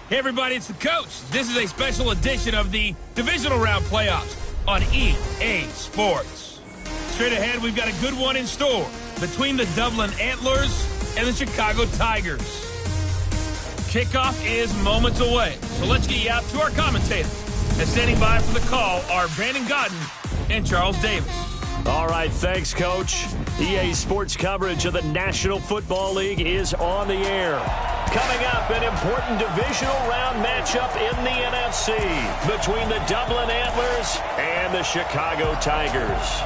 Hey everybody, it's the coach. This is a special edition of the Divisional Round Playoffs on EA Sports. Straight ahead, we've got a good one in store between the Dublin Antlers and the Chicago Tigers. Kickoff is moments away, so let's get you out to our commentators. And standing by for the call are Brandon Godden and Charles Davis. All right, thanks, Coach. EA Sports coverage of the National Football League is on the air. Coming up, an important divisional round matchup in the NFC between the Dublin Antlers and the Chicago Tigers.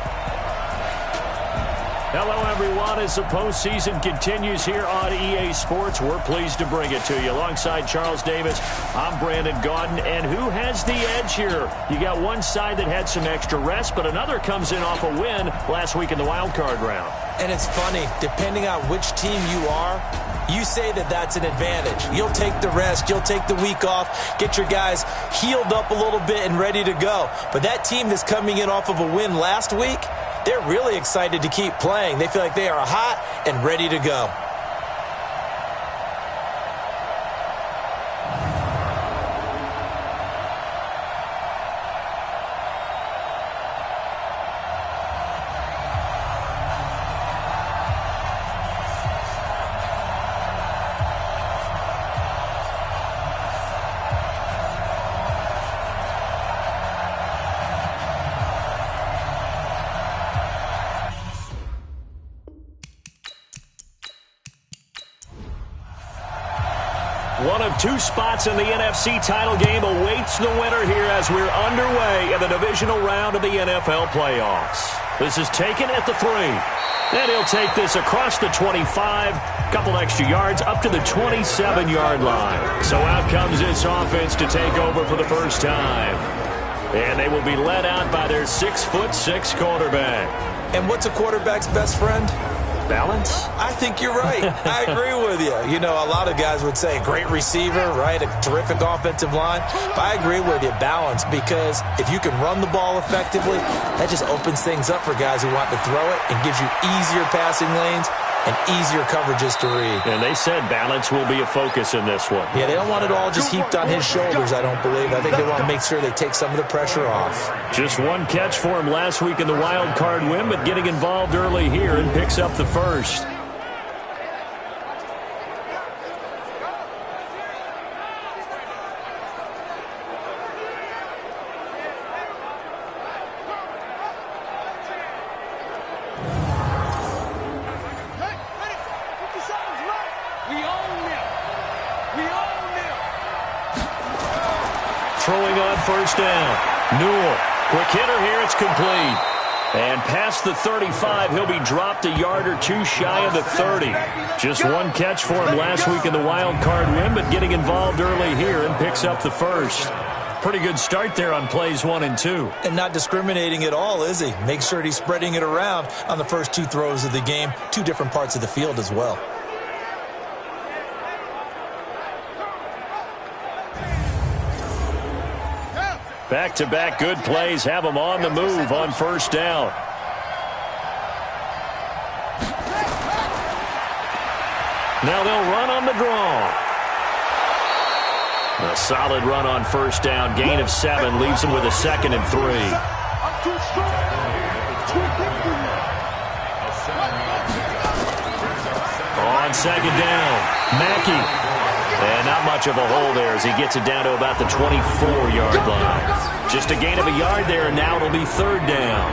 Hello, everyone. As the postseason continues here on EA Sports, we're pleased to bring it to you. Alongside Charles Davis, I'm Brandon Gaudin. And who has the edge here? You got one side that had some extra rest, but another comes in off a win last week in the wild card round. And it's funny, depending on which team you are, you say that that's an advantage. You'll take the rest, you'll take the week off, get your guys healed up a little bit and ready to go. But that team that's coming in off of a win last week, they're really excited to keep playing. They feel like they are hot and ready to go. One of two spots in the NFC title game awaits the winner here as we're underway in the divisional round of the NFL playoffs. This is taken at the 3. And he'll take this across the 25, couple extra yards up to the 27-yard line. So out comes this offense to take over for the first time. And they will be led out by their 6'6" quarterback. And what's a quarterback's best friend? Balance? I think you're right. I agree with you. You know, a lot of guys would say great receiver, right? A terrific offensive line. But I agree with you, balance, because if you can run the ball effectively, that just opens things up for guys who want to throw it and gives you easier passing lanes and easier coverages to read. And they said balance will be a focus in this one. Yeah, they don't want it all just heaped on his shoulders, I don't believe. I think they want to make sure they take some of the pressure off. Just one catch for him last week in the wild card win, but getting involved early here and picks up the first. Throwing on first down. Newell. Quick hitter here. It's complete. And past the 35, he'll be dropped a yard or two shy of the 30. Just one catch for him last week in the wild card win, but getting involved early here and picks up the first. Pretty good start there on plays 1 and 2. And not discriminating at all, is he? Make sure he's spreading it around on the first 2 throws of the game. 2 different parts of the field as well. Back-to-back good plays have them on the move on first down. Now they'll run on the draw. A solid run on first down. Gain of 7 leaves them with a 2nd and 3. On 2nd down, Mackey. And not much of a hole there as he gets it down to about the 24-yard line. Just a gain of a yard there, and now it'll be 3rd down.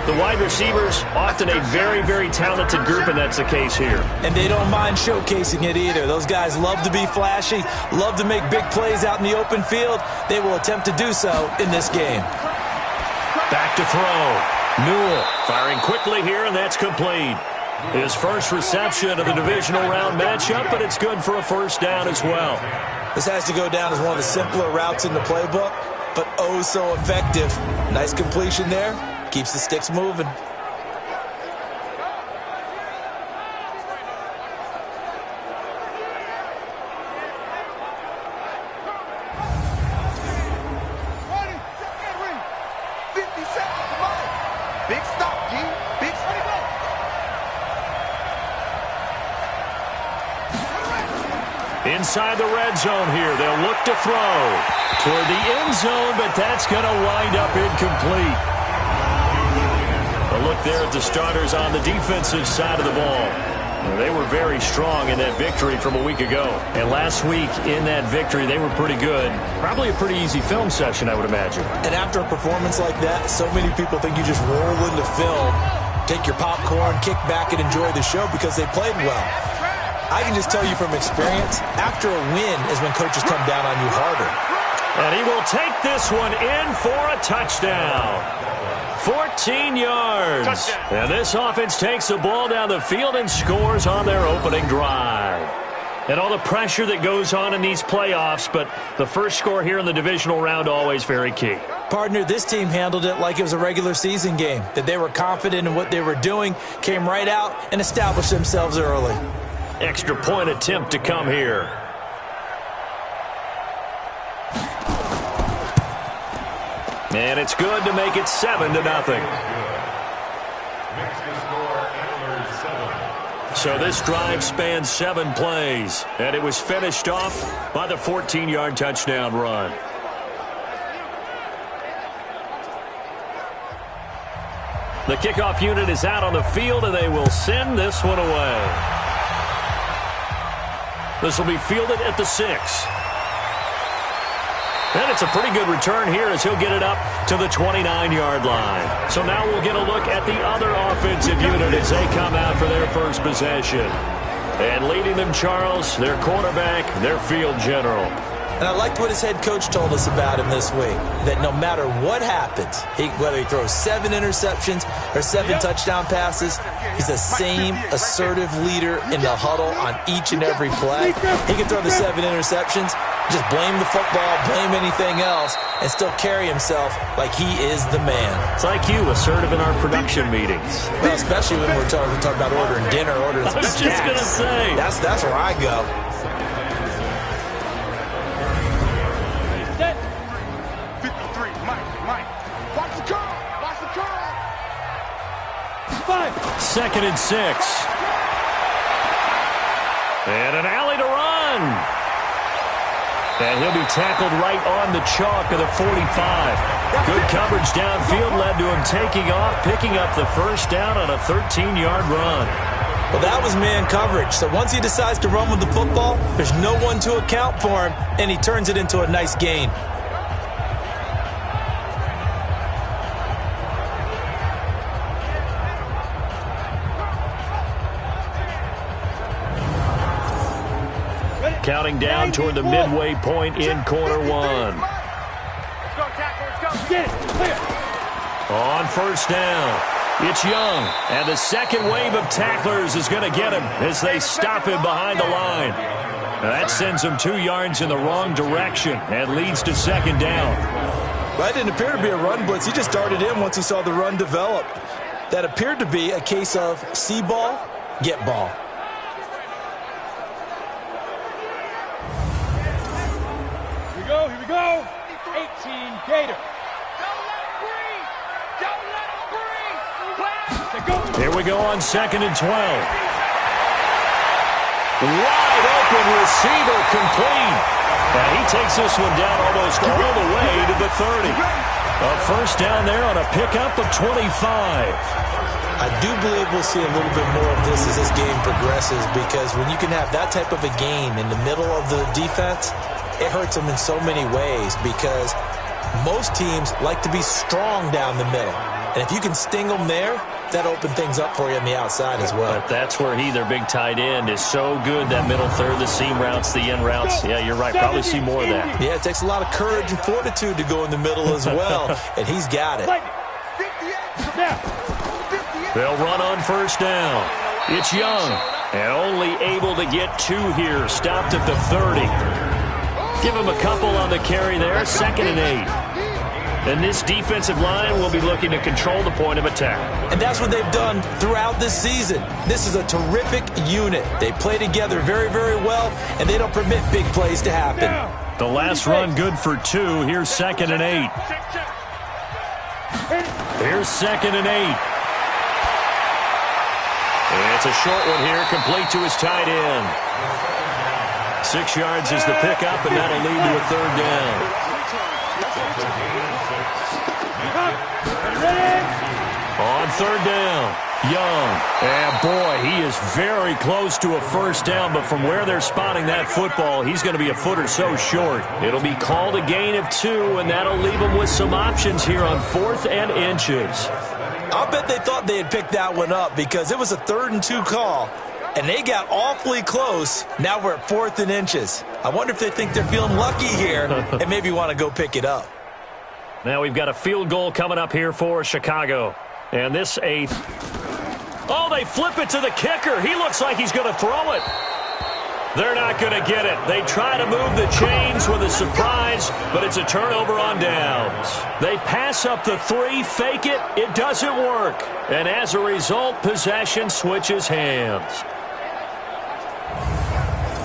The wide receivers, often a very, very talented group, and that's the case here. And they don't mind showcasing it either. Those guys love to be flashy, love to make big plays out in the open field. They will attempt to do so in this game. Back to throw. Newell firing quickly here, and that's complete. His first reception of the divisional round matchup, but it's good for a first down as well. This has to go down as one of the simpler routes in the playbook, but oh so effective. Nice completion there. Keeps the sticks moving. Inside the red zone here. They'll look to throw toward the end zone, but that's going to wind up incomplete. A look there at the starters on the defensive side of the ball. They were very strong in that victory from a week ago. And last week in that victory, they were pretty good. Probably a pretty easy film session, I would imagine. And after a performance like that, so many people think you just roll into film, take your popcorn, kick back, and enjoy the show because they played well. I can just tell you from experience, after a win is when coaches come down on you harder. And he will take this one in for a touchdown. 14 yards. Touchdown. And this offense takes the ball down the field and scores on their opening drive. And all the pressure that goes on in these playoffs, but the first score here in the divisional round always very key. Partner, this team handled it like it was a regular season game, that they were confident in what they were doing, came right out and established themselves early. Extra point attempt to come here. And it's good to make it 7-0. So this drive spans 7 plays, and it was finished off by the 14-yard touchdown run. The kickoff unit is out on the field, and they will send this one away. This will be fielded at the 6. And it's a pretty good return here as he'll get it up to the 29-yard line. So now we'll get a look at the other offensive unit as they come out for their first possession. And leading them, Charles, their quarterback, their field general. And I liked what his head coach told us about him this week, that no matter what happens, whether he throws 7 interceptions or 7 touchdown passes, he's the same assertive leader in the huddle on each and every play. He can throw the 7 interceptions, just blame the football, blame anything else, and still carry himself like he is the man. It's like you, assertive in our production meetings. Well, especially when we're talking about ordering dinner, ordering some snacks. I was just going to say. That's where I go. Second and 6. And an alley to run. And he'll be tackled right on the chalk of the 45. Good coverage downfield led to him taking off, picking up the first down on a 13-yard run. Well, that was man coverage. So once he decides to run with the football, there's no one to account for him, and he turns it into a nice gain. Counting down toward the midway point in quarter 1. On first down, it's Young. And the second wave of tacklers is going to get him as they stop him behind the line. Now that sends him 2 yards in the wrong direction and leads to second down. Well, that didn't appear to be a run blitz. He just darted in once he saw the run develop. That appeared to be a case of see ball, get ball. Here we go. 18 Gator. Here we go on second and 12. Wide open receiver complete. And he takes this one down almost all the way to the 30. A first down there on a pickup of 25. I do believe we'll see a little bit more of this as this game progresses, because when you can have that type of a gain in the middle of the defense, it hurts them in so many ways, because most teams like to be strong down the middle. And if you can sting them there, that opens things up for you on the outside as well. But that's where their big tight end, is so good, that middle third, the seam routes, the in routes. Yeah, you're right. Probably see more of that. Yeah, it takes a lot of courage and fortitude to go in the middle as well, and he's got it. They'll run on first down. It's Young, and only able to get 2 here. Stopped at the 30. Give him a couple on the carry there. Second and 8. And this defensive line will be looking to control the point of attack. And that's what they've done throughout this season. This is a terrific unit. They play together very, very well, and they don't permit big plays to happen. The last run good for 2. Here's second and 8. Here's second and 8. And it's a short one here, complete to his tight end. 6 yards is the pickup, and that'll lead to a third down. On third down, Young. And boy, he is very close to a first down, but from where they're spotting that football, he's going to be a foot or so short. It'll be called a gain of 2, and that'll leave him with some options here on 4th and inches. I'll bet they thought they had picked that one up because it was a 3rd and 2 call, and they got awfully close. Now we're at 4th and inches. I wonder if they think they're feeling lucky here and maybe want to go pick it up. Now we've got a field goal coming up here for Chicago. And this 8th. Oh, they flip it to the kicker. He looks like he's going to throw it. They're not going to get it. They try to move the chains with a surprise, but it's a turnover on downs. They pass up the 3, fake it. It doesn't work. And as a result, possession switches hands.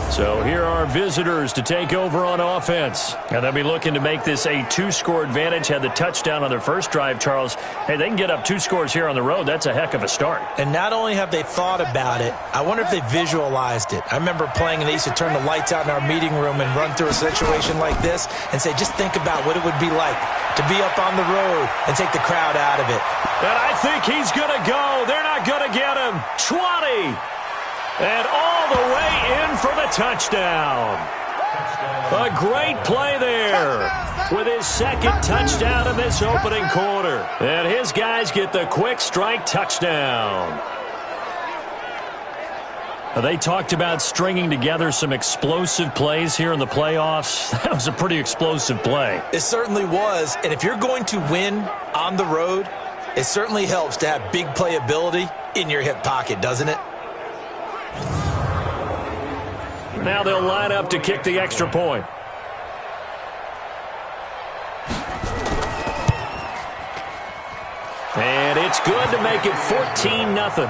So here are visitors to take over on offense. And they'll be looking to make this a 2-score advantage. Had the touchdown on their first drive, Charles. Hey, they can get up 2 scores here on the road. That's a heck of a start. And not only have they thought about it, I wonder if they visualized it. I remember playing, and they used to turn the lights out in our meeting room and run through a situation like this and say, just think about what it would be like to be up on the road and take the crowd out of it. And I think he's going to go. They're not going to get him. 20. And all the way in for the touchdown. A great play there with his 2nd touchdown in this opening quarter. And his guys get the quick strike touchdown. They talked about stringing together some explosive plays here in the playoffs. That was a pretty explosive play. It certainly was. And if you're going to win on the road, it certainly helps to have big playability in your hip pocket, doesn't it? Now they'll line up to kick the extra point. And it's good to make it 14-0.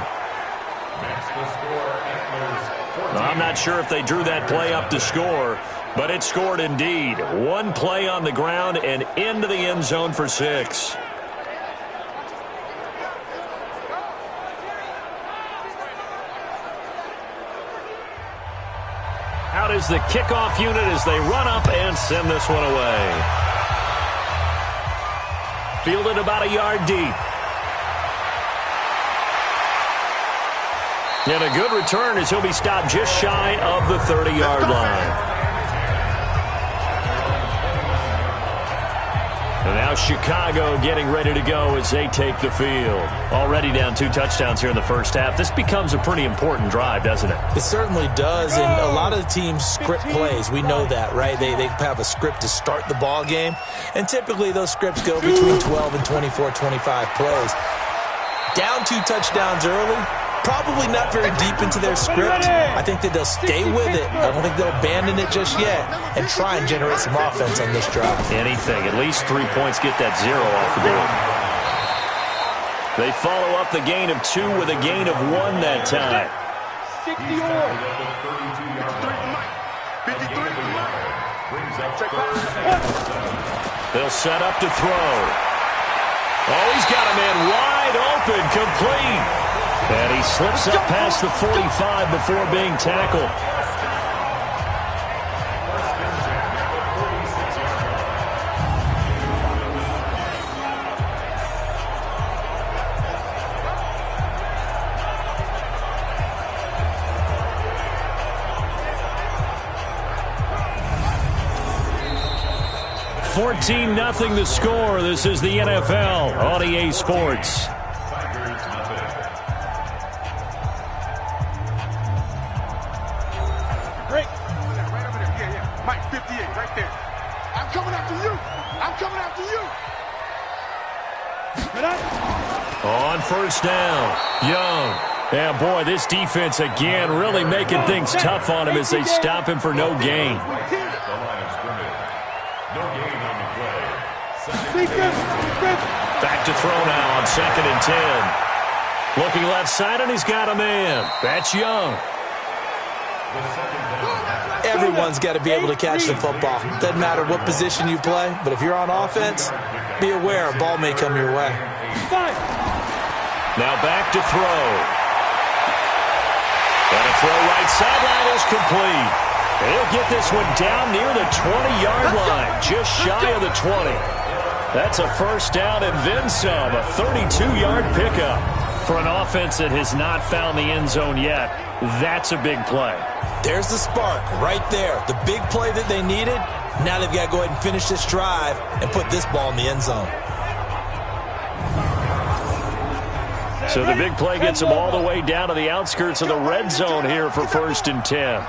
I'm not sure if they drew that play up to score, but it scored indeed. 1 play on the ground and into the end zone for 6. Out is the kickoff unit as they run up and send this one away. Fielded about a yard deep. And a good return as he'll be stopped just shy of the 30-yard line. And now Chicago getting ready to go as they take the field. Already down 2 touchdowns here in the first half. This becomes a pretty important drive, doesn't it? It certainly does, and a lot of the teams script plays. We know that, right? They have a script to start the ball game, and typically those scripts go between 12 and 24, 25 plays. Down 2 touchdowns early, probably not very deep into their script. I think that they'll stay with it. I don't think they'll abandon it just yet and try and generate some offense on this drive. Anything. At least 3 points, get that 0 off the board. They follow up the gain of 2 with a gain of 1 that time. 60 They'll set up to throw. Oh, he's got a man wide open, complete. And he slips up past the 45 before being tackled. $14-0 the score. This is the NFL on EA Sports. On first down, Young. Yeah, boy, this defense again really making things tough on him as they stop him for no gain. Back to throw now on 2nd and 10. Looking left side, and he's got a man. That's Young. Everyone's got to be able to catch the football. Doesn't matter what position you play, but if you're on offense, be aware a ball may come your way. Now back to throw. And a throw right sideline is complete. And he'll get this one down near the 20-yard line, just shy of the 20. That's a first down and then some, a 32-yard pickup. For an offense that has not found the end zone yet, that's a big play. There's the spark right there. The big play that they needed. Now they've got to go ahead and finish this drive and put this ball in the end zone. So the big play gets them all the way down to the outskirts of the red zone here for 1st and 10.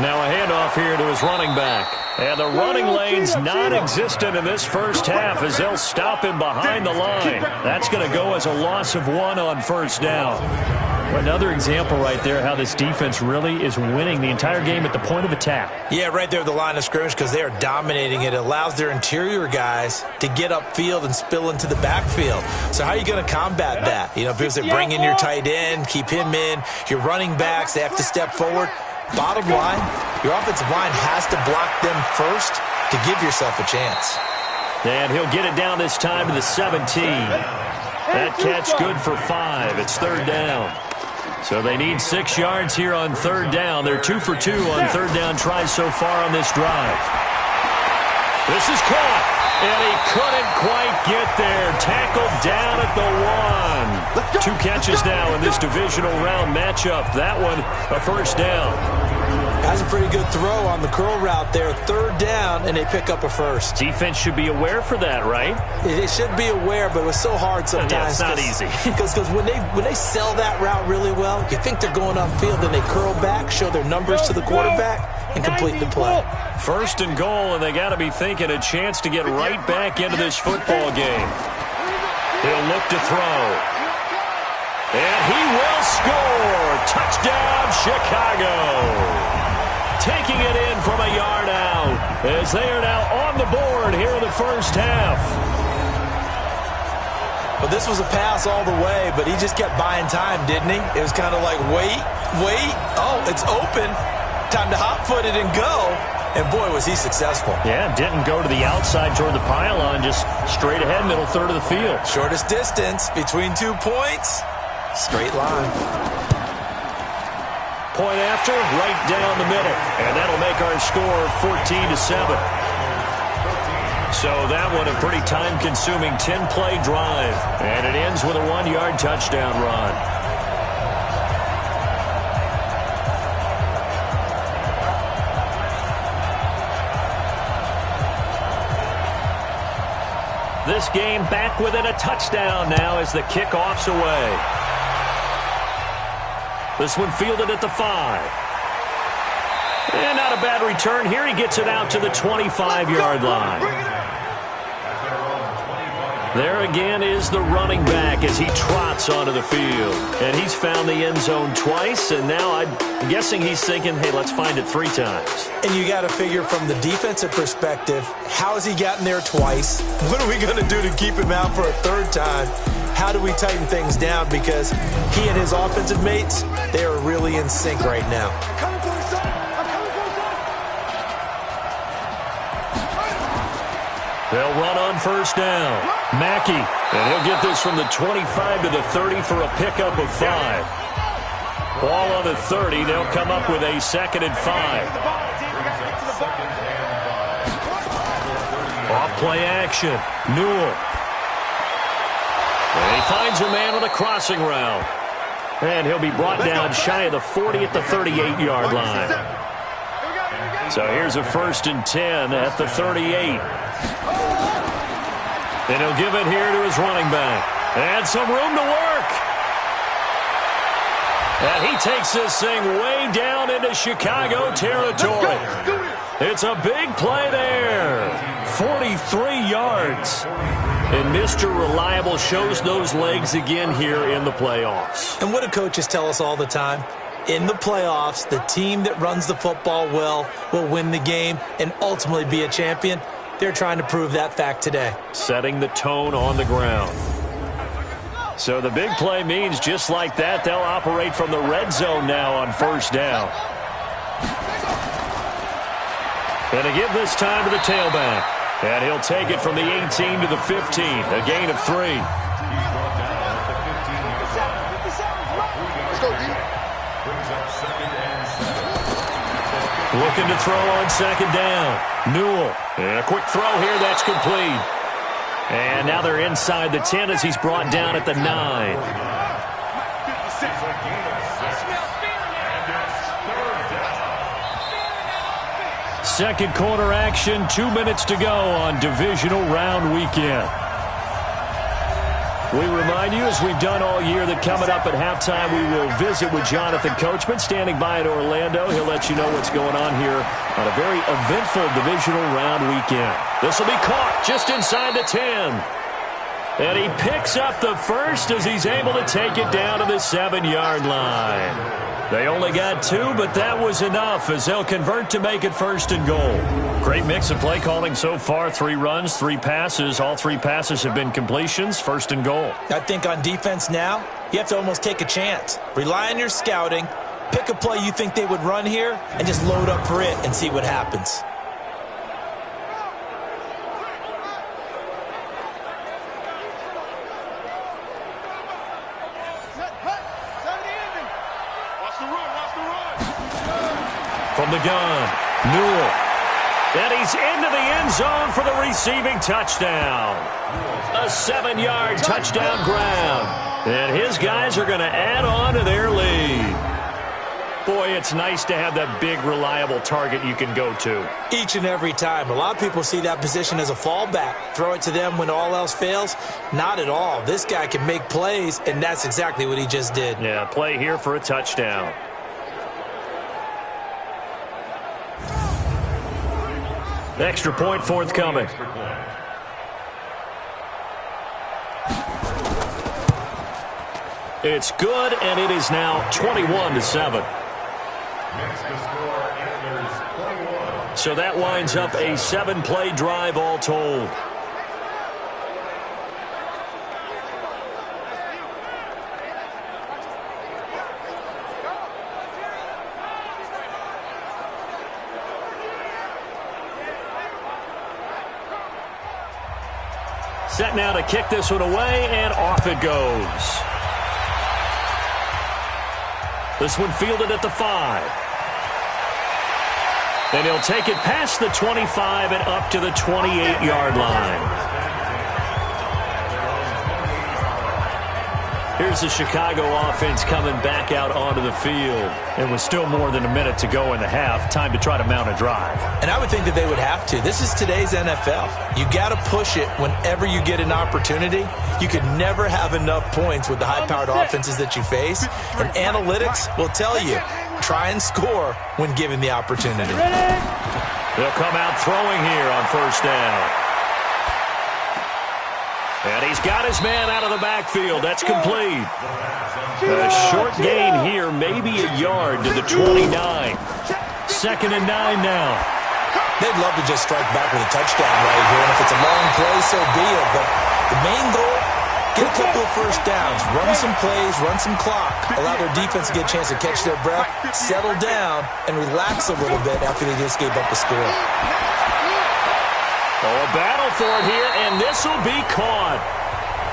Now a handoff here to his running back. And the running lane's non-existent in this first half as they'll stop him behind the line. That's going to go as a loss of 1 on first down. Another example right there how this defense really is winning the entire game at the point of attack. Yeah, right there at the line of scrimmage because they are dominating it. It allows their interior guys to get upfield and spill into the backfield. So how are you going to combat that? You know, because they bring in your tight end, keep him in. Your running backs, they have to step forward. Bottom line, your offensive line has to block them first to give yourself a chance. And he'll get it down this time to the 17. That catch good for 5. It's 3rd down. So they need 6 yards here on 3rd down. They're 2 for 2 on 3rd down tries so far on this drive. This is caught, and he couldn't quite get there. Tackled down at the 1. 2 catches now in this divisional round matchup. That one, a first down. That's a pretty good throw on the curl route there. 3rd down, and they pick up a first. Defense should be aware for that, right? It should be aware, but it was so hard sometimes. Yeah, it's not easy. Because when they sell that route really well, you think they're going upfield, then they curl back, show their numbers to the quarterback, and complete the play. 1st and goal, and they got to be thinking a chance to get right back into this football game. He'll look to throw. And he will score. Touchdown, Chicago. Taking it in from a yard out as they are now on the board here in the first half. Well, this was a pass all the way, but he just kept buying time, didn't he? It was kind of like, wait. Oh, it's open. Time to hot-foot it and go. And, boy, was he successful. Yeah, didn't go to the outside toward the pylon, just straight ahead, middle third of the field. Shortest distance between 2 points. Straight line. Point after, right down the middle. And that'll make our score 14-7. So that one a pretty time-consuming 10-play drive. And it ends with a 1-yard touchdown run. This game back within a touchdown now as the kickoff's away. This one fielded at the 5. And not a bad return here. He gets it out to the 25-yard line. There again is the running back as he trots onto the field. And he's found the end zone twice, and now I'm guessing he's thinking, hey, let's find it 3 times. And you got to figure from the defensive perspective, how has he gotten there twice? What are we going to do to keep him out for a 3rd time? How do we tighten things down? Because he and his offensive mates, they are really in sync right now. They'll run on first down. Mackey, and he'll get this from the 25 to the 30 for a pickup of 5. Ball on the 30. They'll come up with a 2nd and 5. Off play action. Newell. And he finds a man on a crossing route. And he'll be brought down shy of the 40 at the 38-yard line. So here's a 1st and 10 at the 38. And he'll give it here to his running back. And some room to work. And he takes this thing way down into Chicago territory. It's a big play there. 43 yards. And Mr. Reliable shows those legs again here in the playoffs. And what do coaches tell us all the time? In the playoffs, the team that runs the football well will win the game and ultimately be a champion. They're trying to prove that fact today. Setting the tone on the ground. So the big play means just like that, they'll operate from the red zone now on first down. And to give this time to the tailback. And he'll take it from the 18 to the 15, a gain of 3. Looking to throw on second down. Newell. And a quick throw here. That's complete. And now they're inside the 10 as he's brought down at the 9. Second quarter action, 2 minutes to go on divisional round weekend. We remind you, as we've done all year, that coming up at halftime, we will visit with Jonathan Coachman, standing by in Orlando. He'll let you know what's going on here on a very eventful divisional round weekend. This will be caught just inside the 10. And he picks up the first as he's able to take it down to the 7-yard line. They only got 2, but that was enough as they'll convert to make it 1st and goal. Great mix of play calling so far. 3 runs, 3 passes. All 3 passes have been completions. 1st and goal. I think on defense now, you have to almost take a chance. Rely on your scouting. Pick a play you think they would run here and just load up for it and see what happens. From the gun, Newell. And he's into the end zone for the receiving touchdown. A 7-yard touchdown grab. And his guys are going to add on to their lead. Boy, it's nice to have that big, reliable target you can go to. Each and every time. A lot of people see that position as a fallback. Throw it to them when all else fails. Not at all. This guy can make plays, and that's exactly what he just did. Yeah, play here for a touchdown. Extra point forthcoming. It's good, and it is now 21-7. So that winds up a 7-play drive all told. Set now to kick this one away, and off it goes. This one fielded at the 5. And he'll take it past the 25 and up to the 28-yard line. Here's the Chicago offense coming back out onto the field. And with still more than a minute to go in the half, time to try to mount a drive. And I would think that they would have to. This is today's NFL. You got to push it whenever you get an opportunity. You could never have enough points with the high-powered offenses that you face. And analytics will tell you, try and score when given the opportunity. They'll come out throwing here on 1st down. And he's got his man out of the backfield. That's complete. A short gain here, maybe a yard to the 29. 2nd and 9 now. They'd love to just strike back with a touchdown right here. And if it's a long play, so be it. But the main goal, get a couple of 1st downs. Run some plays, run some clock. Allow their defense to get a chance to catch their breath, settle down, and relax a little bit after they just gave up a score. Oh, a battle for it here, and this will be caught.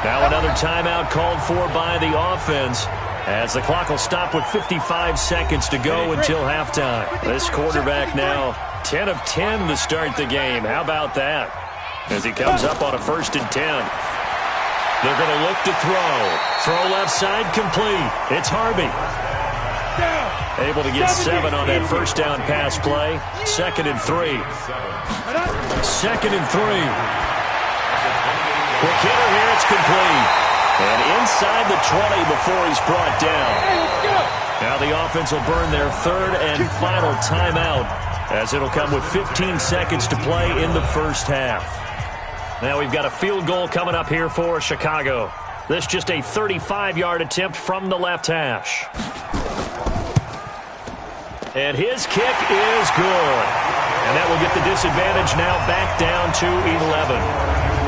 Now another timeout called for by the offense as the clock will stop with 55 seconds to go until halftime. This quarterback now 10 of 10 to start the game. How about that? As he comes up on a 1st and 10. They're going to look to throw. Throw left side complete. It's Harvey. Able to get 7 on that 1st down pass play. 2nd and 3. 2nd and 3. Quick hitter here. It's complete. And inside the 20 before he's brought down. Now the offense will burn their 3rd and final timeout as it'll come with 15 seconds to play in the 1st half. Now we've got a field goal coming up here for Chicago. This just a 35-yard attempt from the left hash. And his kick is good. And that will get the disadvantage now back down to 11.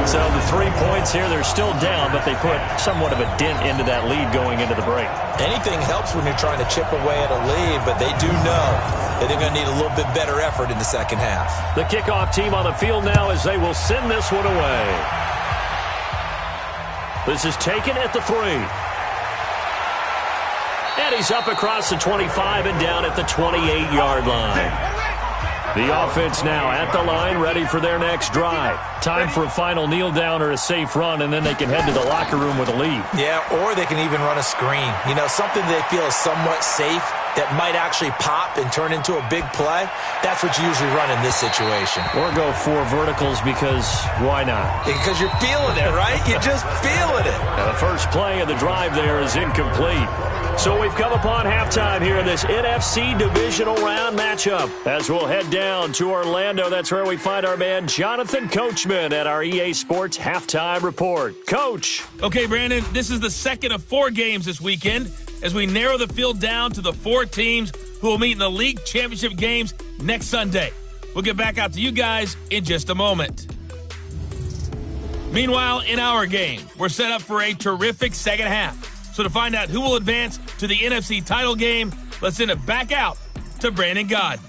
So the 3 points here, they're still down, but they put somewhat of a dent into that lead going into the break. Anything helps when you're trying to chip away at a lead, but they do know that they're going to need a little bit better effort in the 2nd half. The kickoff team on the field now as they will send this one away. This is taken at the 3. And he's up across the 25 and down at the 28-yard line. The offense now at the line, ready for their next drive. Time for a final kneel down or a safe run, and then they can head to the locker room with a lead. Yeah, or they can even run a screen. You know, something they feel is somewhat safe that might actually pop and turn into a big play. That's what you usually run in this situation. Or go 4 verticals because why not? Because you're feeling it, right? You're just feeling it. And the first play of the drive there is incomplete. So we've come upon halftime here in this NFC divisional round matchup. As we'll head down to Orlando, that's where we find our man Jonathan Coachman at our EA Sports Halftime Report. Coach. Okay, Brandon, this is the second of 4 games this weekend as we narrow the field down to the 4 teams who will meet in the league championship games next Sunday. We'll get back out to you guys in just a moment. Meanwhile, in our game, we're set up for a terrific second half. So to find out who will advance to the NFC title game, let's send it back out to Brandon Godden.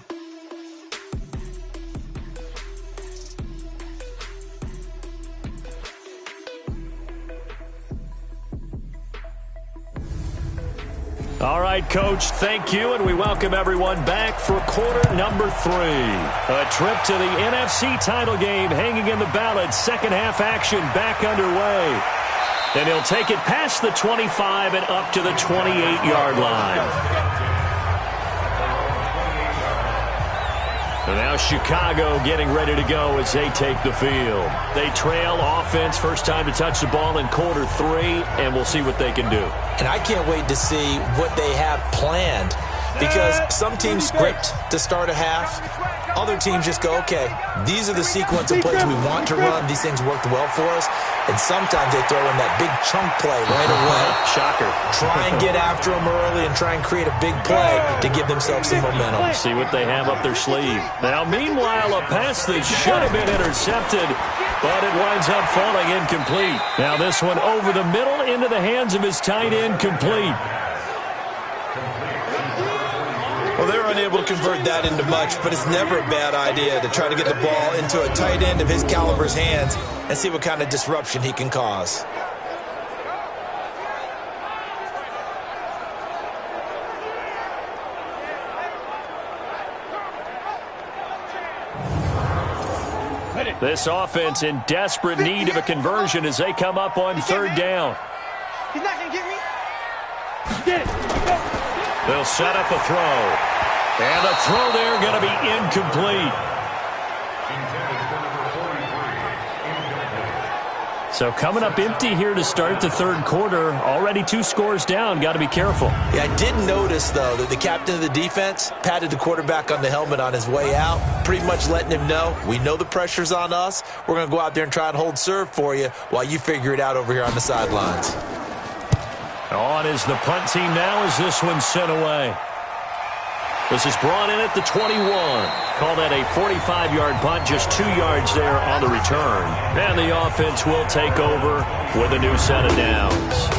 All right, Coach, thank you, and we welcome everyone back for quarter number 3. A trip to the NFC title game hanging in the balance. Second half action back underway. And he'll take it past the 25 and up to the 28-yard line. And now Chicago getting ready to go as they take the field. They trail offense, first time to touch the ball in quarter 3, and we'll see what they can do. And I can't wait to see what they have planned, because some teams script to start a half. Other teams just go, okay, these are the sequence of plays we want to run. These things worked well for us. And sometimes they throw in that big chunk play right away. Shocker. Try and get after them early and try and create a big play to give themselves some momentum. See what they have up their sleeve. Now, meanwhile, a pass that should have been intercepted, but it winds up falling incomplete. Now this one over the middle into the hands of his tight end, complete. Well, they were unable to convert that into much, but it's never a bad idea to try to get the ball into a tight end of his caliber's hands and see what kind of disruption he can cause. This offense in desperate need of a conversion as they come up on third down. He's not going to get me. Get it. They'll set up a throw. And the throw there going to be incomplete. So coming up empty here to start the third quarter. Already 2 scores down. Got to be careful. Yeah, I did notice, though, that the captain of the defense patted the quarterback on the helmet on his way out, pretty much letting him know, we know the pressure's on us. We're going to go out there and try and hold serve for you while you figure it out over here on the sidelines. On is the punt team now as this one's sent away. This is brought in at the 21. Call that a 45-yard punt, just 2 yards there on the return. And the offense will take over with a new set of downs.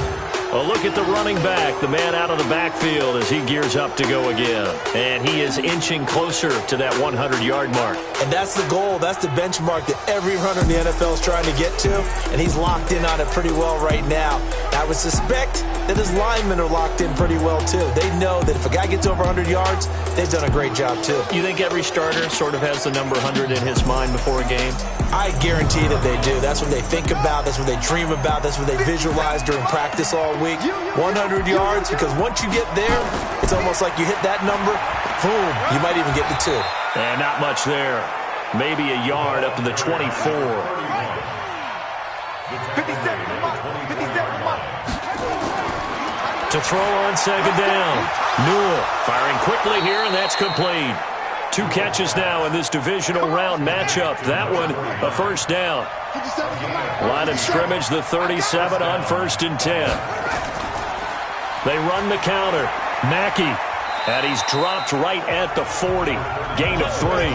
A look at the running back, the man out of the backfield as he gears up to go again. And he is inching closer to that 100-yard mark. And that's the goal. That's the benchmark that every runner in the NFL is trying to get to. And he's locked in on it pretty well right now. I would suspect that his linemen are locked in pretty well, too. They know that if a guy gets over 100 yards, they've done a great job, too. You think every starter sort of has the number 100 in his mind before a game? I guarantee that they do. That's what they think about. That's what they dream about. That's what they visualize during practice all week. 100 yards, because once you get there, it's almost like you hit that number, boom, you might even get the 2. And not much there. Maybe a yard up to the 24. 57, To throw on second down. Newell firing quickly here, and that's complete. 2 catches now in this divisional round matchup. That one, a first down. Line of scrimmage, the 37 on 1st and 10. They run the counter. Mackey, and he's dropped right at the 40. Gain of 3.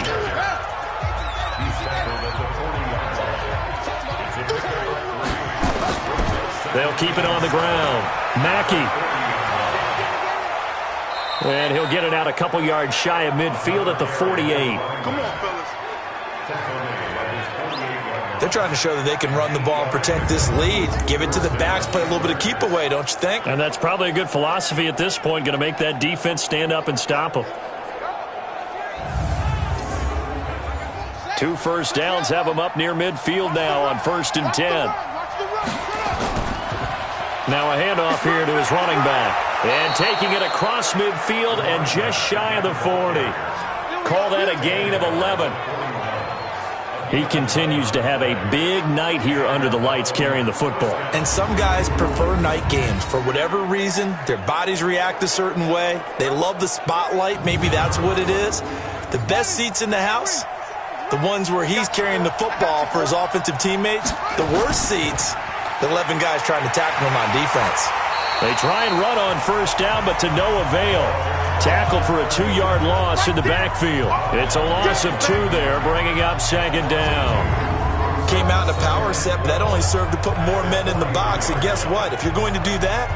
They'll keep it on the ground. Mackey. And he'll get it out a couple yards shy of midfield at the 48. Come on, fellas. They're trying to show that they can run the ball and protect this lead. Give it to the backs, play a little bit of keep away, don't you think? And that's probably a good philosophy at this point, going to make that defense stand up and stop them. 2 first downs have him up near midfield now on 1st and 10. Now a handoff here to his running back. And taking it across midfield and just shy of the 40. Call that a gain of 11. He continues to have a big night here under the lights carrying the football. And some guys prefer night games. For whatever reason, their bodies react a certain way. They love the spotlight. Maybe that's what it is. The best seats in the house, the ones where he's carrying the football for his offensive teammates. The worst seats, the 11 guys trying to tackle him on defense. They try and run on 1st down, but to no avail. Tackled for a 2-yard loss in the backfield. It's a loss of 2 there, bringing up 2nd down. Came out in a power set, but that only served to put more men in the box. And guess what? If you're going to do that,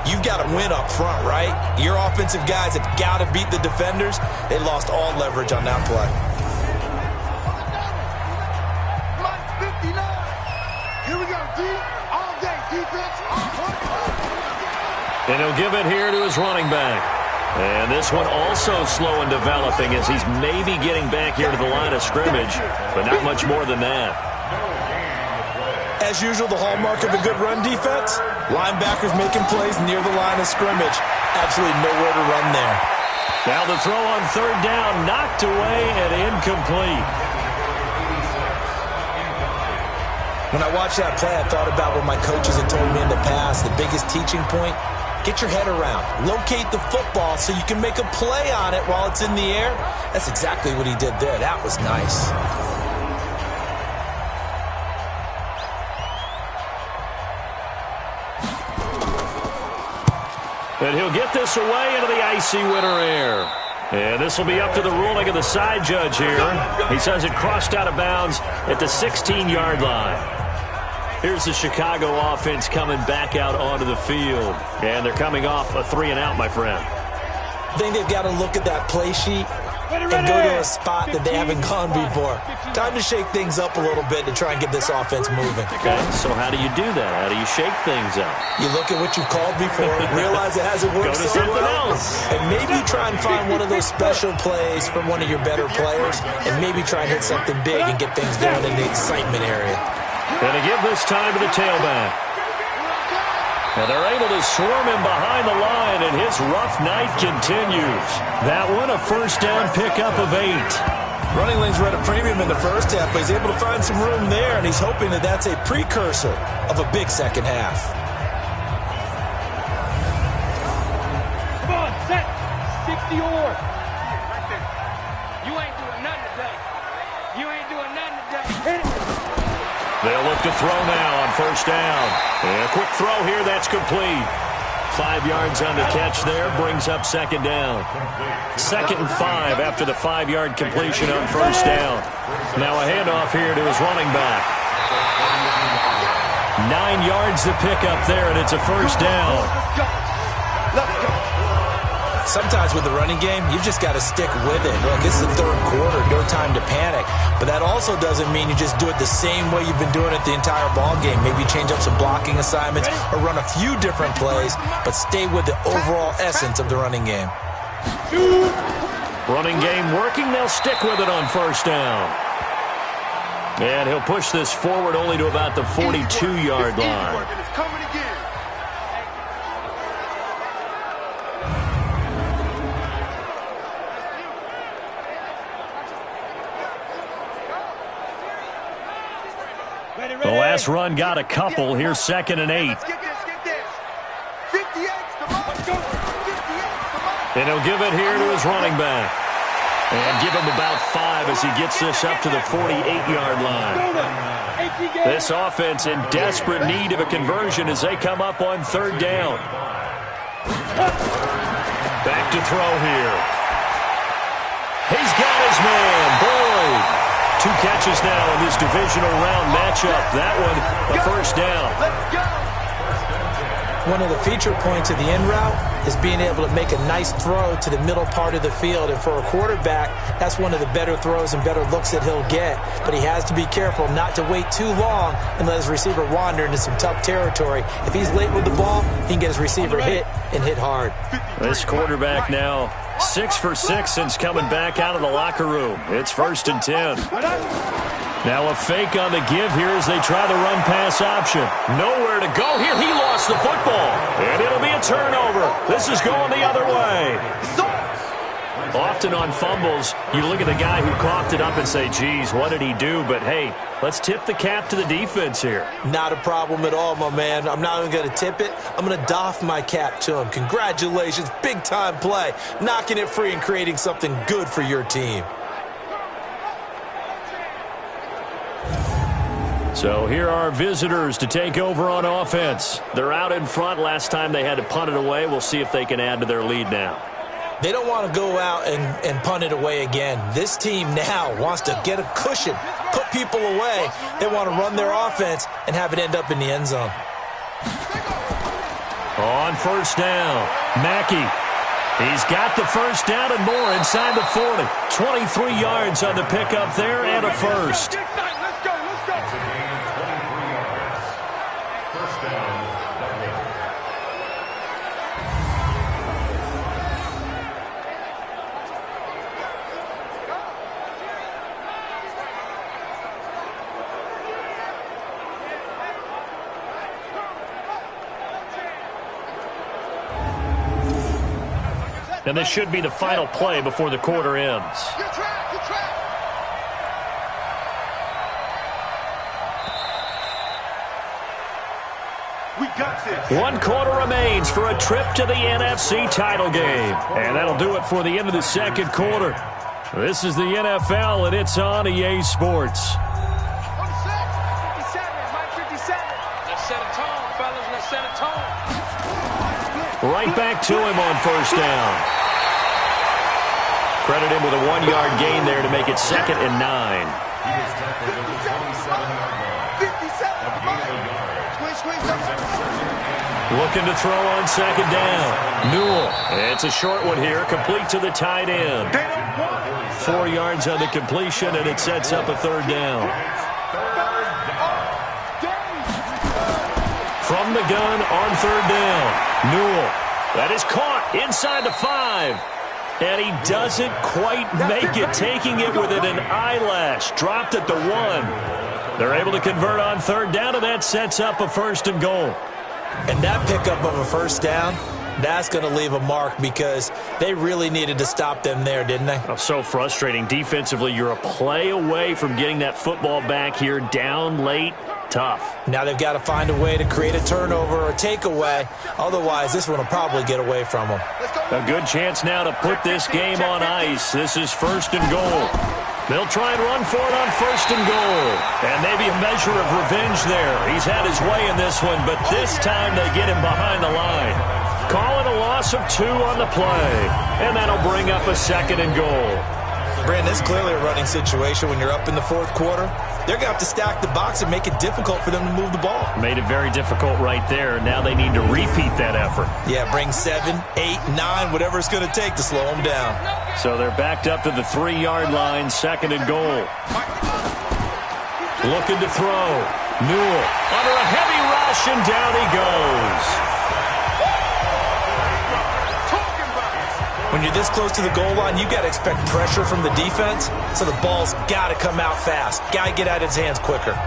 you've got to win up front, right? Your offensive guys have got to beat the defenders. They lost all leverage on that play. Here we go, D. All day, defense. And he'll give it here to his running back. And this one also slow in developing as he's maybe getting back here to the line of scrimmage, but not much more than that. As usual, the hallmark of a good run defense, linebackers making plays near the line of scrimmage. Absolutely nowhere to run there. Now the throw on 3rd down, knocked away and incomplete. When I watched that play, I thought about what my coaches had told me in the past. The biggest teaching point, get your head around. Locate the football so you can make a play on it while it's in the air. That's exactly what he did there. That was nice. And he'll get this away into the icy winter air. And this will be up to the ruling of the side judge here. He says it crossed out of bounds at the 16-yard line. Here's the Chicago offense coming back out onto the field. And they're coming off a 3-and-out, my friend. I think they've got to look at that play sheet and go to a spot that they haven't gone before. Time to shake things up a little bit to try and get this offense moving. Okay, so how do you do that? How do you shake things up? You look at what you've called before, realize it hasn't worked so well, and maybe try and find one of those special plays from one of your better players, and maybe try and hit something big and get things going in the excitement area. And to give this time to the tailback. And they're able to swarm him behind the line, and his rough night continues. That one, a 1st down pickup of 8. Running lanes were at a premium in the first half, but he's able to find some room there, and he's hoping that that's a precursor of a big second half. Come on, set. 60 or. You ain't doing nothing today. You ain't doing nothing today. Hit it. They'll look to throw now on 1st down. And a quick throw here, that's complete. 5 yards on the catch there, brings up 2nd down. 2nd and 5 after the 5-yard completion on 1st down. Now a handoff here to his running back. 9 yards to pick up there, and it's a 1st down. Sometimes with the running game, you've just got to stick with it. Look, it's the 3rd quarter, no time to panic. But that also doesn't mean you just do it the same way you've been doing it the entire ball game. Maybe change up some blocking assignments or run a few different plays, but stay with the overall essence of the running game. Running game working, they'll stick with it on 1st down. And he'll push this forward only to about the 42-yard line. The last run got a couple. Here's 2nd and 8. And he'll give it here to his running back. And give him about 5 as he gets this up to the 48-yard line. This offense in desperate need of a conversion as they come up on 3rd down. Back to throw here. He's got his man, Boyd. 2 catches now in this divisional round matchup. That one, a 1st down. One of the feature points of the in route is being able to make a nice throw to the middle part of the field. And for a quarterback, that's one of the better throws and better looks that he'll get. But he has to be careful not to wait too long and let his receiver wander into some tough territory. If he's late with the ball, he can get his receiver hit and hit hard. This quarterback now 6 for 6 since coming back out of the locker room. It's 1st and 10. Now a fake on the give here as they try the run-pass option. Nowhere to go here. He lost the football. And it'll be a turnover. This is going the other way. Often on fumbles, you look at the guy who coughed it up and say, geez, what did he do? But, hey, let's tip the cap to the defense here. Not a problem at all, my man. I'm not even going to tip it. I'm going to doff my cap to him. Congratulations. Big-time play. Knocking it free and creating something good for your team. So here are visitors to take over on offense. They're out in front. Last time they had to punt it away. We'll see if they can add to their lead now. They don't want to go out and punt it away again. This team now wants to get a cushion, put people away. They want to run their offense and have it end up in the end zone. On 1st down, Mackey. He's got the 1st down and more inside the 40. 23 yards on the pickup there and a 1st. And this should be the final play before the quarter ends. One quarter remains for a trip to the NFC title game. And that'll do it for the end of the second quarter. This is the NFL, and it's on EA Sports. 57, Mike 57. Let's set a tone, fellas. Let's set a tone. Right back to him on 1st down. Credit him with a 1-yard gain there to make it 2nd and 9. Looking to throw on 2nd down. Newell. It's a short one here, complete to the tight end. 4 yards on the completion, and it sets up a 3rd down. From the gun on 3rd down. Newell. That is caught inside the 5. And he doesn't quite make it, taking it with an eyelash. Dropped at the 1. They're able to convert on 3rd down, and that sets up a 1st and goal. And that pickup of a 1st down, that's going to leave a mark because they really needed to stop them there, didn't they? Oh, so frustrating. Defensively, you're a play away from getting that football back here, down late. Tough. Now they've got to find a way to create a turnover or takeaway. Otherwise, this one will probably get away from them. A good chance now to put this game on ice. This is 1st and goal. They'll try and run for it on 1st and goal. And maybe a measure of revenge there. He's had his way in this one, but this time they get him behind the line. Call it a loss of 2 on the play. And that'll bring up a 2nd and goal. Brandon, it's clearly a running situation when you're up in the 4th quarter. They're going to have to stack the box and make it difficult for them to move the ball. Made it very difficult right there. Now they need to repeat that effort. Yeah, bring 7, 8, 9, whatever it's going to take to slow them down. So they're backed up to the 3-yard line, 2nd and goal. Looking to throw. Newell under a heavy rush, and down he goes. When you're this close to the goal line, you've got to expect pressure from the defense, so the ball's got to come out fast. Got to get out of his hands quicker.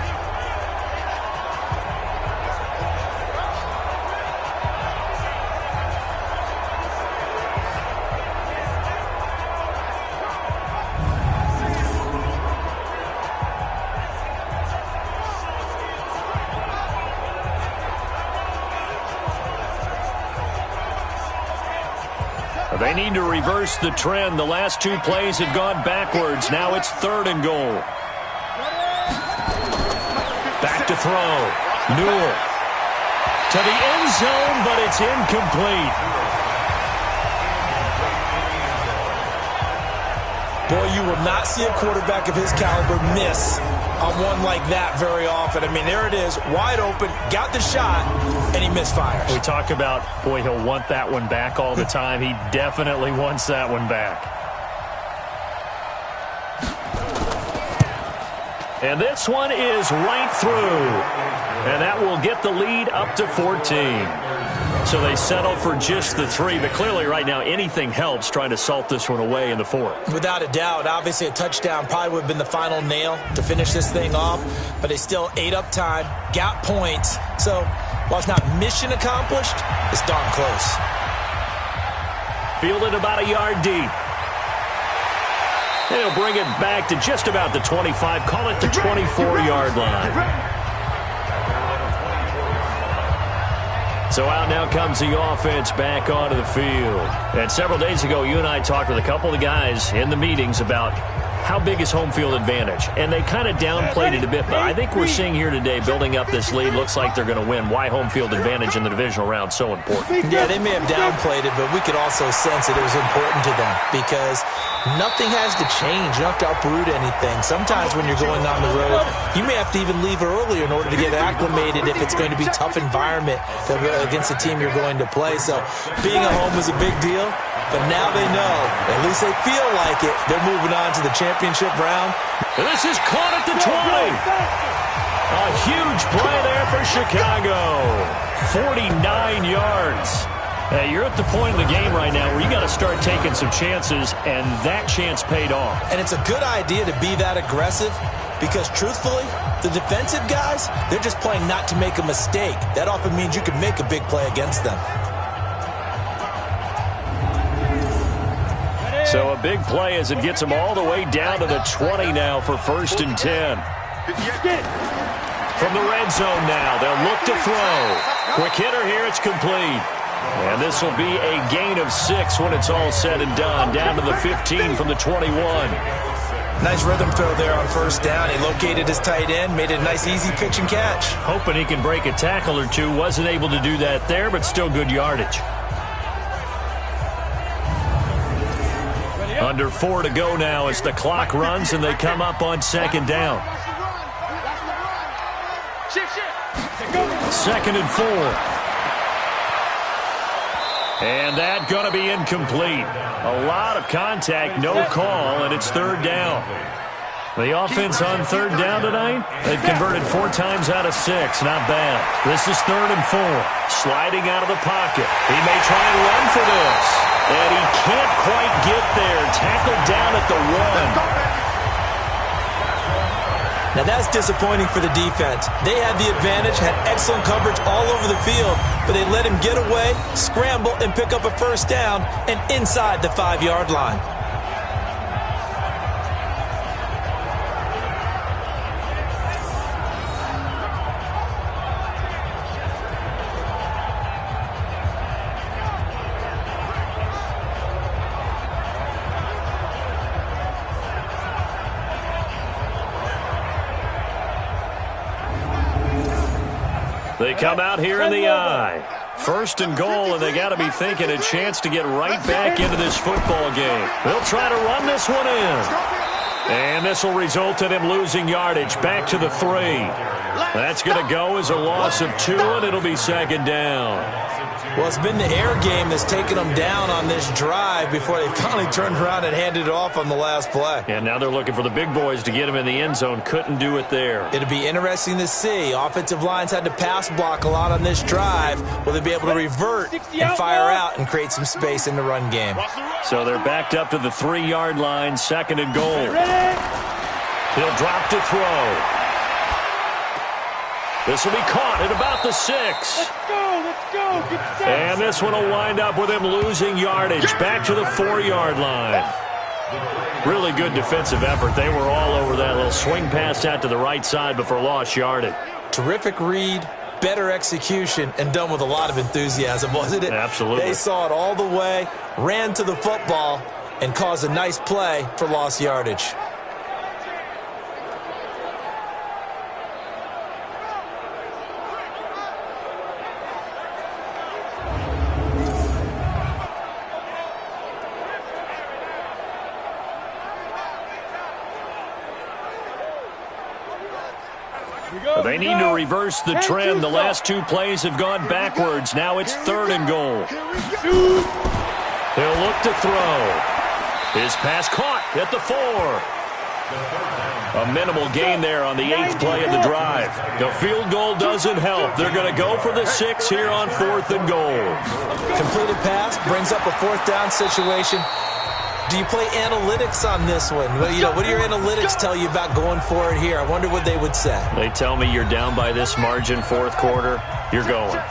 They need to reverse the trend. The last 2 plays have gone backwards. Now it's 3rd and goal. Back to throw. Newell to the end zone, but it's incomplete. Boy, you will not see a quarterback of his caliber miss on one like that very often. I mean, there it is, wide open, got the shot, and he misfires. We talk about, boy, he'll want that one back all the time. He definitely wants that one back. And this one is right through. And that will get the lead up to 14. So they settle for just the 3, but clearly right now anything helps trying to salt this one away in the 4th. Without a doubt, obviously a touchdown probably would have been the final nail to finish this thing off, but they still ate up time, got points. So while it's not mission accomplished, it's darn close. Fielded about a yard deep. They'll bring it back to just about the 25, call it the 24-yard line. So out now comes the offense back onto the field. And several days ago, you and I talked with a couple of the guys in the meetings about how big is home field advantage. And they kind of downplayed it a bit, but I think we're seeing here today, building up this lead, looks like they're going to win. Why home field advantage in the divisional round so important? Yeah, they may have downplayed it, but we could also sense that it was important to them because nothing has to change. You don't have to uproot anything. Sometimes when you're going on the road, you may have to even leave earlier in order to get acclimated if it's going to be a tough environment against the team you're going to play. So being at home is a big deal, but now they know, at least they feel like it, they're moving on to the championship round. And this is caught at the 20. A huge play there for Chicago. 49 yards. Hey, you're at the point in the game right now where you got to start taking some chances, and that chance paid off. And it's a good idea to be that aggressive because, truthfully, the defensive guys, they're just playing not to make a mistake. That often means you can make a big play against them. So a big play as it gets them all the way down to the 20 now for 1st and 10. From the red zone now, they'll look to throw. Quick hitter here, it's complete. And this will be a gain of 6 when it's all said and done. Down to the 15 from the 21. Nice rhythm throw there on 1st down. He located his tight end, made it a nice easy pitch and catch. Hoping he can break a tackle or two. Wasn't able to do that there, but still good yardage. Under 4 to go now as the clock runs and they come up on 2nd down. 2nd and 4. And that going to be incomplete. A lot of contact, no call, and it's 3rd down. The offense on 3rd down tonight, they've converted 4 times out of 6. Not bad. This is 3rd and 4. Sliding out of the pocket. He may try and run for this. And he can't quite get there. Tackled down at the 1. Now that's disappointing for the defense. They had the advantage, had excellent coverage all over the field, but they let him get away, scramble, and pick up a 1st down and inside the 5-yard line. They come out here in the I. 1st and goal, and they got to be thinking a chance to get right back into this football game. They'll try to run this one in. And this will result in him losing yardage back to the 3. That's going to go as a loss of 2, and it'll be 2nd down. Well, it's been the air game that's taken them down on this drive before they finally turned around and handed it off on the last play. And now they're looking for the big boys to get him in the end zone. Couldn't do it there. It'll be interesting to see. Offensive lines had to pass block a lot on this drive. Will they be able to revert and fire out and create some space in the run game? So they're backed up to the 3-yard line, 2nd and goal. He'll drop to throw. This will be caught at about the 6. Let's go. And this one will wind up with him losing yardage back to the 4-yard line. Really good defensive effort. They were all over that little swing pass out to the right side before lost yardage. Terrific read, better execution, and done with a lot of enthusiasm, wasn't it? Absolutely. They saw it all the way, ran to the football, and caused a nice play for lost yardage. They need to reverse the trend. The last two plays have gone backwards. Now it's 3rd and goal. He'll look to throw. His pass caught at the 4. A minimal gain there on the 8th play of the drive. The field goal doesn't help. They're going to go for the 6 here on 4th and goal. Completed pass brings up a 4th down situation. Do you play analytics on this one? Well, what do your analytics tell you about going for it here? I wonder what they would say. They tell me you're down by this margin 4th quarter. You're going.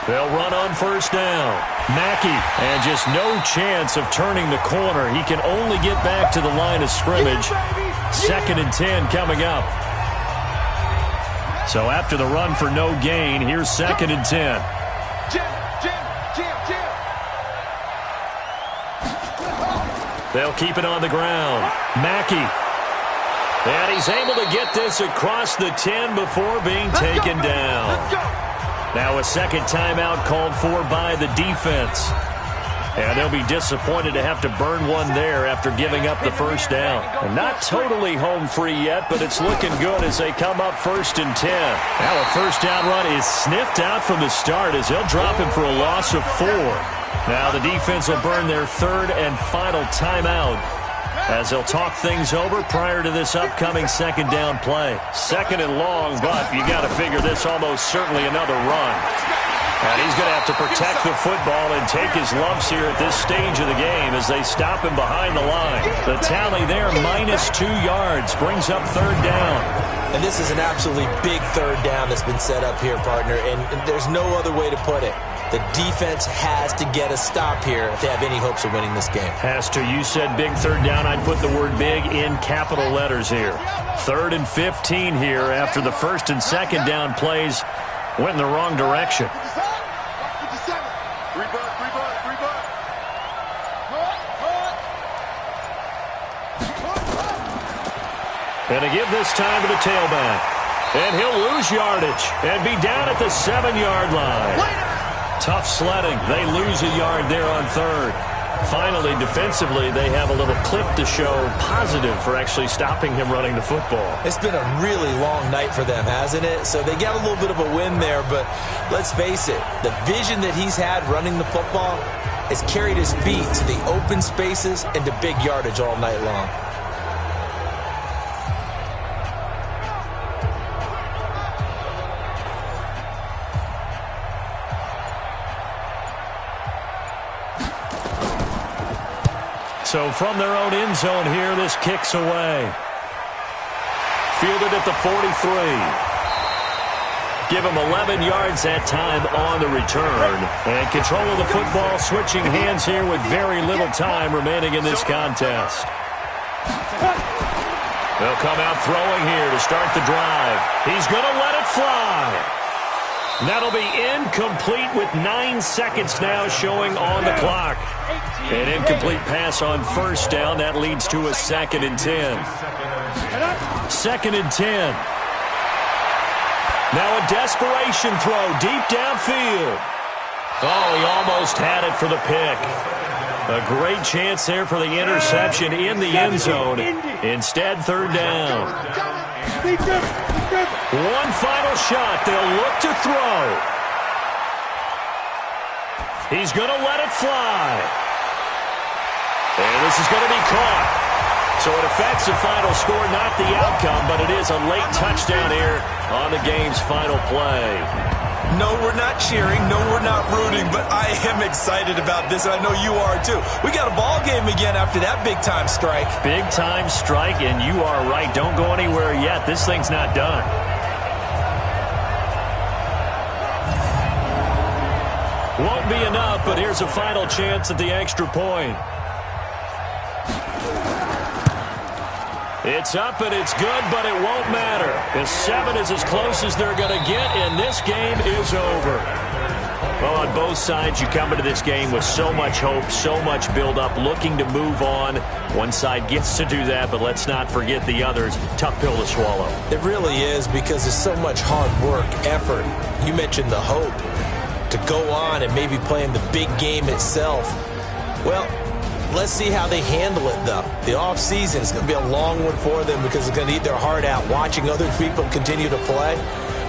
They'll run on 1st down. Mackey, and just no chance of turning the corner. He can only get back to the line of scrimmage. 2nd and 10 coming up. So after the run for no gain, here's 2nd and 10. They'll keep it on the ground. Mackey. And he's able to get this across the 10 before being taken down. Now a second timeout called for by the defense. And they'll be disappointed to have to burn one there after giving up the 1st down. And not totally home free yet, but it's looking good as they come up 1st and 10. Now a 1st down run is sniffed out from the start as they'll drop him for a loss of 4. Now the defense will burn their 3rd and final timeout as they'll talk things over prior to this upcoming 2nd down play. 2nd and long, but you got to figure this almost certainly another run. And he's going to have to protect the football and take his lumps here at this stage of the game as they stop him behind the line. The tally there, -2 yards, brings up 3rd down. And this is an absolutely big 3rd down that's been set up here, partner, and there's no other way to put it. The defense has to get a stop here if they have any hopes of winning this game. Has to. You said big 3rd down. I'd put the word big in capital letters here. 3rd and 15 here after the 1st and 2nd down plays went in the wrong direction. And to give this time to the tailback. And he'll lose yardage and be down at the 7-yard line. Tough sledding. They lose a yard there on 3rd. Finally, defensively, they have a little clip to show positive for actually stopping him running the football. It's been a really long night for them, hasn't it? So they got a little bit of a win there, but let's face it, the vision that he's had running the football has carried his feet to the open spaces and to big yardage all night long. So from their own end zone here, this kicks away. Fielded at the 43. Give him 11 yards that time on the return. And control of the football, switching hands here with very little time remaining in this contest. They'll come out throwing here to start the drive. He's going to let it fly. That'll be incomplete with 9 seconds now showing on the clock. An incomplete pass on 1st down. That leads to a 2nd and 10. 2nd and 10. Now a desperation throw deep downfield. Oh, he almost had it for the pick. A great chance there for the interception in the end zone. Instead, 3rd down. One final shot. They'll look to throw. He's going to let it fly. And this is going to be caught. So it affects the final score, not the outcome, but it is a late touchdown here on the game's final play. No, we're not cheering. No, we're not rooting, but I am excited about this, and I know you are too. We got a ball game again after that big-time strike. Big-time strike, and you are right. Don't go anywhere yet. This thing's not done. Won't be enough, but here's a final chance at the extra point. It's up and it's good, but it won't matter. The 7 is as close as they're going to get, and this game is over. Well, on both sides, you come into this game with so much hope, so much build-up, looking to move on. One side gets to do that, but let's not forget the others. Tough pill to swallow. It really is, because there's so much hard work, effort. You mentioned the hope to go on and maybe play in the big game itself. Well, let's see how they handle it, though. The offseason is going to be a long one for them because it's going to eat their heart out watching other people continue to play.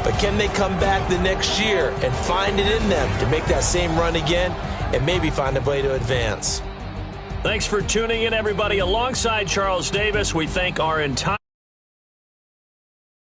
But can they come back the next year and find it in them to make that same run again and maybe find a way to advance? Thanks for tuning in, everybody. Alongside Charles Davis, we thank our entire